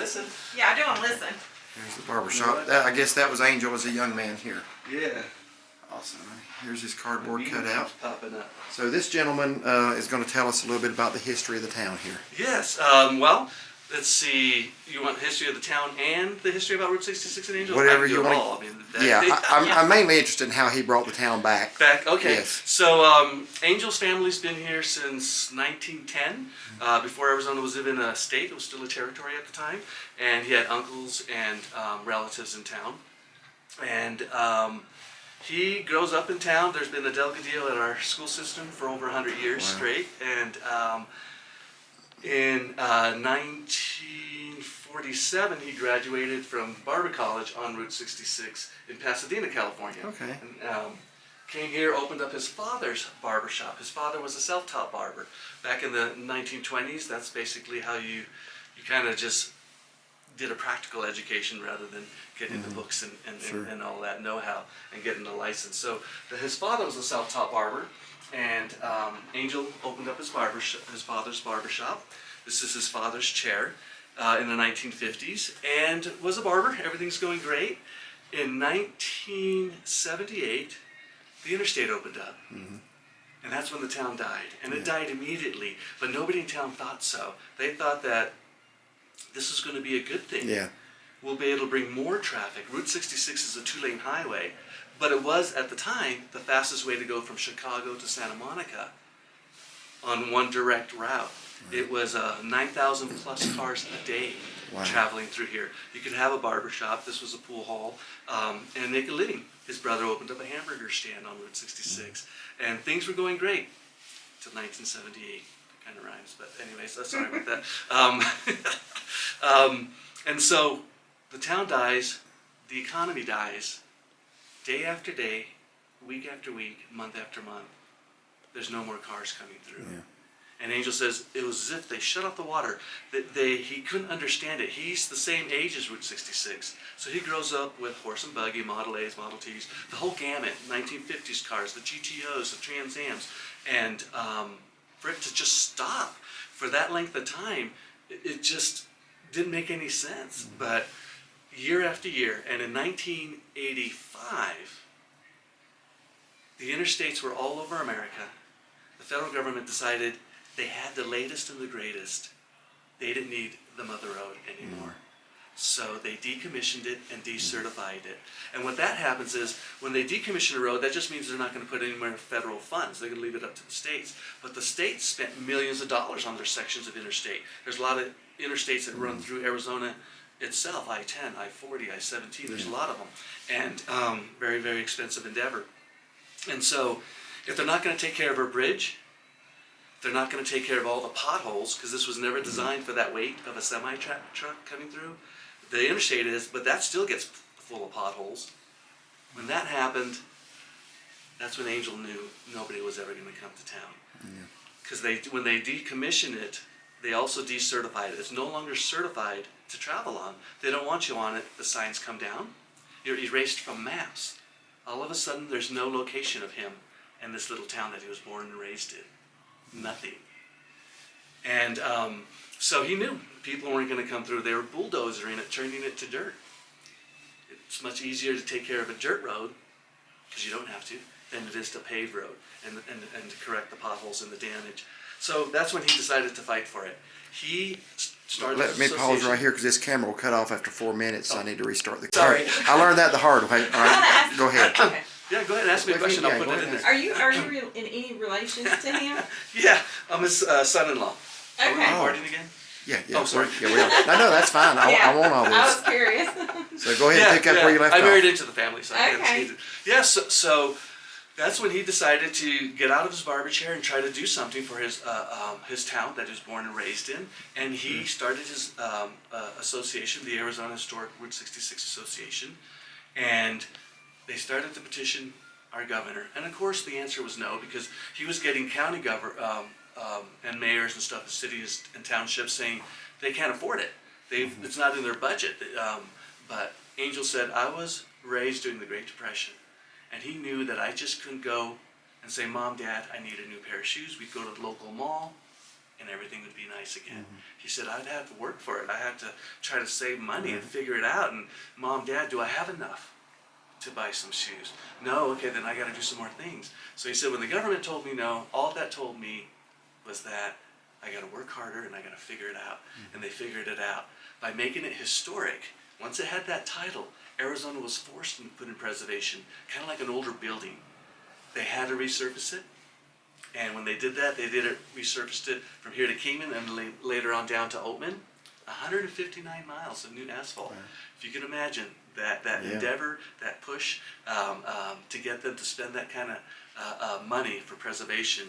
listen. Yeah, I do want to listen. Here's the barber shop. I guess that was Angel as a young man here. Yeah. Awesome. Here's his cardboard cutout. Popping up. So this gentleman is going to tell us a little bit about the history of the town here. Yes. Well, let's see. You want the history of the town and the history about Route 66 and Angels? Whatever I can you do it want. all. I mean, I'm mainly interested in how he brought the town back. Okay. Yes. So Angel's family's been here since 1910. Before Arizona was even a state, it was still a territory at the time. And he had uncles and relatives in town. And he grows up in town. There's been a Delgadillo at our school system for over 100 years straight. And in 1947, he graduated from Barber College on Route 66 in Pasadena, California. Okay. And, came here, opened up his father's barber shop. His father was a self-taught barber. Back in the 1920s, that's basically how you kind of just did a practical education rather than getting the books and all that know-how and getting the license. So his father was a self-taught barber, and Angel opened up his father's barber shop. This is his father's chair in the 1950s, and was a barber. Everything's going great. In 1978, the interstate opened up. And that's when the town died. And it died immediately. But nobody in town thought so. They thought that this is going to be a good thing. Yeah. We'll be able to bring more traffic. Route 66 is a 2-lane highway. But it was, at the time, the fastest way to go from Chicago to Santa Monica on one direct route. It was 9,000 plus cars a day traveling through here. You could have a barber shop. This was a pool hall, and make a living. His brother opened up a hamburger stand on Route 66, and things were going great till 1978. Kind of rhymes, but anyways, sorry about that. And so the town dies, the economy dies, day after day, week after week, month after month. There's no more cars coming through. Yeah. And Angel says it was as if they shut off the water. He couldn't understand it. He's the same age as Route 66. So he grows up with horse and buggy, Model A's, Model T's, the whole gamut, 1950s cars, the GTOs, the Trans Ams. And for it to just stop for that length of time, it just didn't make any sense. But year after year, and in 1985, the interstates were all over America. The federal government decided they had the latest and the greatest. They didn't need the Mother Road anymore. So they decommissioned it and decertified it. And what that happens is, when they decommission a road, that just means they're not going to put any more federal funds. They're going to leave it up to the states. But the states spent millions of dollars on their sections of interstate. There's a lot of interstates that run through Arizona itself, I-10, I-40, I-17. There's a lot of them. And very, very expensive endeavor. And so, if they're not going to take care of our bridge, they're not going to take care of all the potholes, because this was never designed for that weight of a semi-truck coming through. The interstate is, but that still gets full of potholes. When that happened, that's when Angel knew nobody was ever going to come to town. Because when they decommissioned it, they also decertified it. It's no longer certified to travel on. They don't want you on it. The signs come down. You're erased from maps. All of a sudden, there's no location of him in this little town that he was born and raised in. Nothing. And so he knew people weren't going to come through. They were bulldozering it, turning it to dirt. It's much easier to take care of a dirt road, because you don't have to, than it is to pave road and to correct the potholes and the damage. So that's when he decided to fight for it. He started. Let me pause right here, because this camera will cut off after 4 minutes. So I need to restart the Sorry. All right. I learned that the hard way. All right, go ahead. Okay. Yeah, go ahead and ask me a question. I'll put it in there. Are you in any relation to him? Yeah, I'm his son-in-law. Are we Okay. recording again? Yeah. Oh, sorry. Yeah, we are. No, that's fine. I want all I this. was curious. So go ahead and pick up where you left I off. married into the family, so I Okay. can't it. Yeah, so that's when he decided to get out of his barber chair and try to do something for his town that he was born and raised in. And he started his association, the Arizona Historic Route 66 Association, and they started to petition our governor. And of course the answer was no, because he was getting county and mayors and stuff, cities and townships saying they can't afford it. It's not in their budget. But Angel said, I was raised during the Great Depression, and he knew that I just couldn't go and say, Mom, Dad, I need a new pair of shoes. We'd go to the local mall, and everything would be nice again. He said, I'd have to work for it. I had to try to save money and figure it out. And Mom, Dad, do I have enough to buy some shoes? No, okay, then I got to do some more things. So he said, when the government told me no, all that told me was that I got to work harder and I got to figure it out. And they figured it out by making it historic. Once it had that title, Arizona was forced to put in preservation, kind of like an older building. They had to resurface it. And when they did that, resurfaced it from here to Kingman and later on down to Oatman. 159 miles of new asphalt. Wow. If you can imagine that endeavor, that push to get them to spend that kind of money for preservation.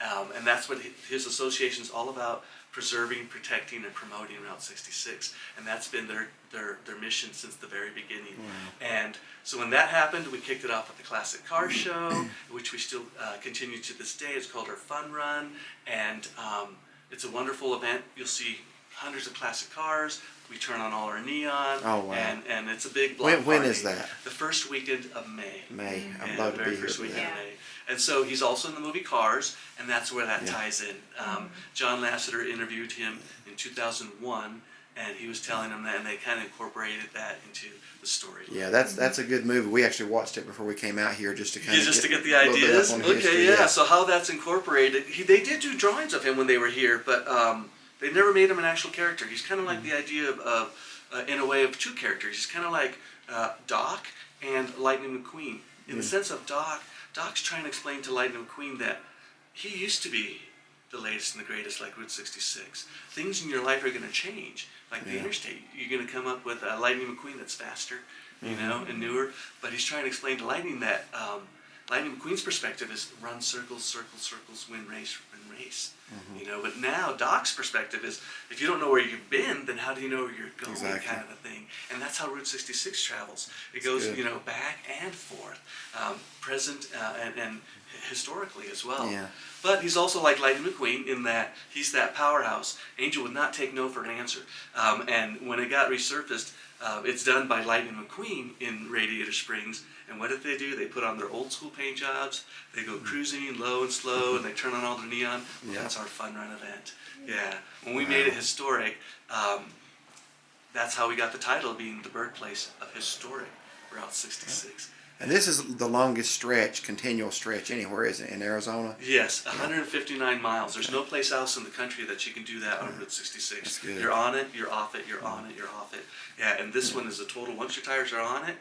And that's what his association is all about, preserving, protecting, and promoting Route 66. And that's been their mission since the very beginning. Wow. And so when that happened, we kicked it off with the Classic Car Show, which we still continue to this day. It's called our Fun Run. And it's a wonderful event. You'll see hundreds of classic cars. We turn on all our neon. Oh, wow. And it's a big block When party. is that? The first weekend of May. May. I'd And love the to very be here first for weekend that. of May. And so he's also in the movie Cars, and that's where that Yeah. ties in. John Lasseter interviewed him in 2001, and he was telling him that, and they kind of incorporated that into the story. Yeah, that's a good movie. We actually watched it before we came out here just to kind of Just to get the a little bit up ideas. on Okay, history, yeah. So how that's incorporated? They did do drawings of him when they were here, but they never made him an actual character. He's kind of like the idea of in a way, of two characters. He's kind of like Doc and Lightning McQueen. In the sense of Doc's trying to explain to Lightning McQueen that he used to be the latest and the greatest, like Route 66. Things in your life are going to change, like the interstate. You're going to come up with a Lightning McQueen that's faster, you know, and newer. But he's trying to explain to Lightning that Lightning McQueen's perspective is run circles, circles, circles, win race, win race. You know, but now Doc's perspective is, if you don't know where you've been, then how do you know where you're going, Exactly. kind of a thing. And that's how Route 66 travels. It goes, good. you know, back and forth, present and historically as well. Yeah. But he's also like Lightning McQueen in that he's that powerhouse. Angel would not take no for an answer. And when it got resurfaced, it's done by Lightning McQueen in Radiator Springs. And what did they do? They put on their old school paint jobs. They go cruising low and slow, and they turn on all their neon. Yeah. That's our Fun Run event. Yeah. When we made it historic, that's how we got the title, being the birthplace of historic Route 66. And this is the longest stretch, continual stretch anywhere, isn't it, in Arizona? Yes, 159 miles. There's no place else in the country that you can do that on Route 66. That's good. You're on it, you're off it, you're on it, you're off it. Yeah, and this one is a total, once your tires are on it,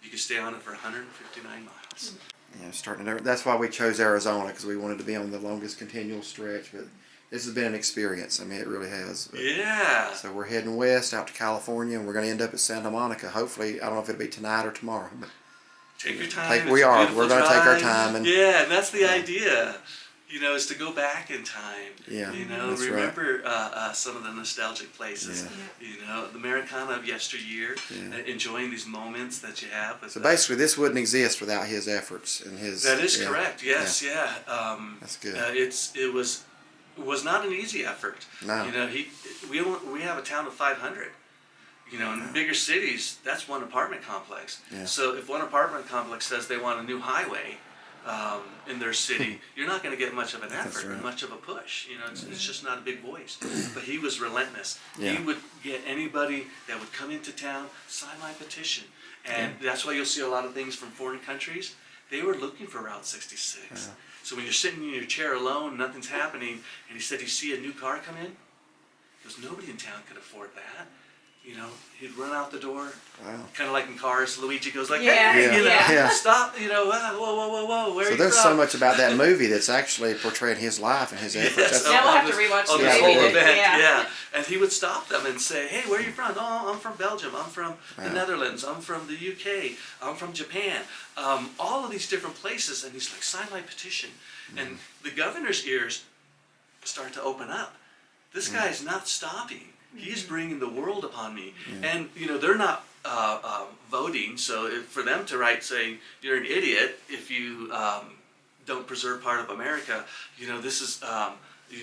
you can stay on it for 159 miles. Yeah, starting to, that's why we chose Arizona, because we wanted to be on the longest continual stretch. But this has been an experience. I mean, it really has. But, Yeah. so we're heading west out to California, and we're going to end up at Santa Monica. Hopefully, I don't know if it'll be tonight or tomorrow. But Take your time. Take- It's we a are. beautiful We're gonna take our drive. time and- yeah, and that's the Yeah. idea. You know, is to go back in time. Yeah, You know, that's right. remember some of the nostalgic places. Yeah. You know, the Americana of yesteryear. Yeah. Enjoying these moments that you have. With so basically, this wouldn't exist without his efforts and his. that is yeah, correct. Yes. Yeah. That's good. It was not an easy effort. No. You know, we have a town of 500. You know, in bigger cities, that's one apartment complex. Yeah. So if one apartment complex says they want a new highway in their city, you're not going to get much of an effort or right. much of a push. You know, it's just not a big voice. But he was relentless. Yeah. He would get anybody that would come into town, sign my petition. And that's why you'll see a lot of things from foreign countries. They were looking for Route 66. Yeah. So when you're sitting in your chair alone, nothing's happening, and he said, you see a new car come in? Because nobody in town could afford that. You know, he'd run out the door, Wow. kind of like in Cars. Luigi goes like, Yeah, hey, you know, yeah. stop, you know, whoa, whoa, where are So you there's from? so much about that movie that's actually portraying his life and his efforts. Yes, That's- Now we'll on have to this- rewatch on the this movie. whole Yeah. event, Yeah. yeah. And he would stop them and say, hey, where are you from? Oh, I'm from Belgium. I'm from the Wow. Netherlands. I'm from the UK. I'm from Japan. All of these different places. And he's like, sign my petition. And the governor's ears start to open up. This guy's not stopping. He's bringing the world upon me. And, you know, they're not voting. So for them to write saying, you're an idiot if you don't preserve part of America, you know, this is...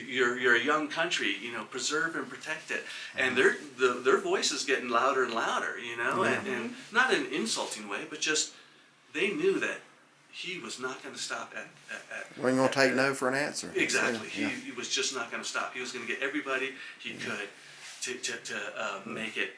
You're a young country, you know, preserve and protect it. And their voice is getting louder and louder, you know, and not in an insulting way, but just they knew that he was not going to stop at We ain't gonna take no for an answer. Exactly. Yeah. He was just not going to stop. He was going to get everybody he could to make it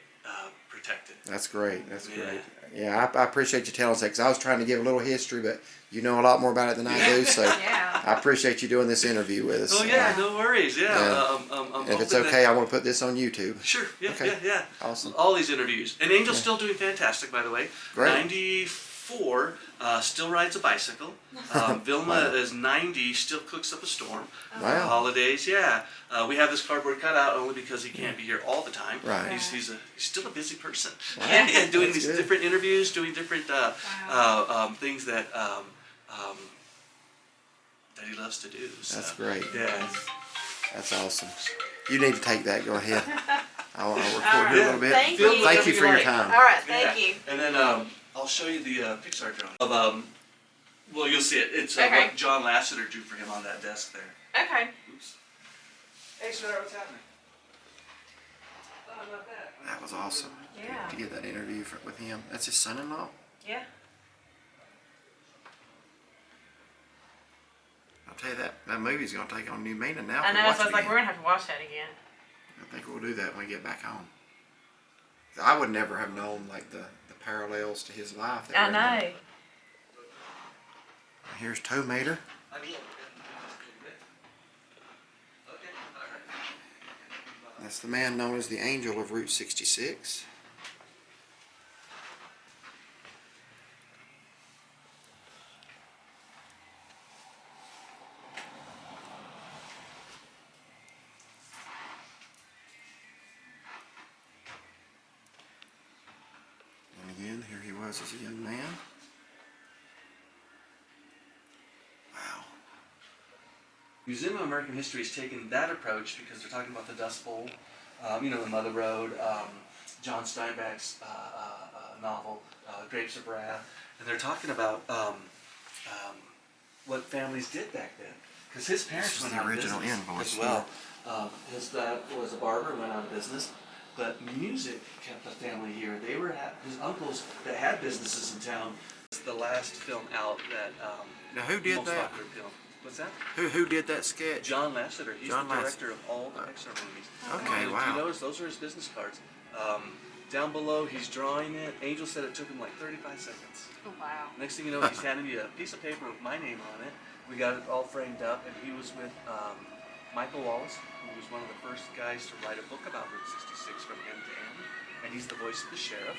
protected. That's great. That's Yeah. great. Yeah, I appreciate you telling us that because I was trying to give a little history, but you know a lot more about it than I do. So Yeah. I appreciate you doing this interview with us. Oh yeah, no worries. Yeah. Yeah. I'm If it's hoping okay, that- I want to put this on YouTube. Sure. Yeah. Okay. Yeah. Awesome. All these interviews, and Angel's still doing fantastic, by the way. Great. 94, still rides a bicycle. Vilma Wow. is 90, still cooks up a storm. Wow. Holidays, yeah. We have this cardboard cutout only because he can't be here all the time. Right. He's still a busy person. Wow. And doing That's these good. different interviews, doing different things that that he loves to do. So, That's great. Yeah. That's awesome. You need to take that. Go ahead. I'll record All here a right. little bit. Thank Feel you. Thank you for your like- time. All right, thank Yeah. you. And then I'll show you the Pixar drawing of well, you'll see it. It's Okay. what John Lasseter drew for him on that desk there. Okay. Oops. Hey, sweetheart, what's happening? How about that? That was awesome. Yeah. To get that interview with him. That's his son-in-law. Yeah. I'll tell you that movie's gonna take on new meaning now. I if we know, watch so I was it like, again. we're gonna have to watch that again. I think we'll do that when we get back home. I would never have known like the parallels to his life. that I were in there. know. Here's Toe Mater. I will. Okay, all right. That's the man known as the Angel of Route 66. And again, here he was as a young man. Wow. Museum of American History has taken that approach because they're talking about the Dust Bowl, the Mother Road, John Steinbeck's novel, Grapes of Wrath, and they're talking about what families did back then. Because his parents This is went the out of original business invoice as well. His dad was a barber and went out of business, but music kept the family here. They were his uncles that had businesses in town. It's the last film out that Now who did most that? popular film. What's that? Who did that sketch? John Lasseter. He's John the Lasseter. director of all the Pixar movies. Okay, And wow. If you notice, those are his business cards. Down below, he's drawing it. Angel said it took him like 35 seconds. Oh, wow. Next thing you know, he's handing me a piece of paper with my name on it. We got it all framed up, and he was with Michael Wallace, who was one of the first guys to write a book about Route 66 from end to end. And he's the voice of the sheriff.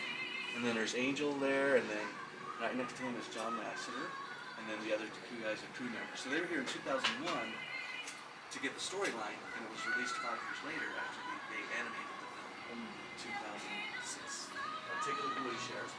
And then there's Angel there, and then right next to him is John Lasseter. And then the other two guys are crew members. So they were here in 2001 to get the storyline, and it was released 5 years later after they animated the film in 2006. Take a look at Woody Sheriff's.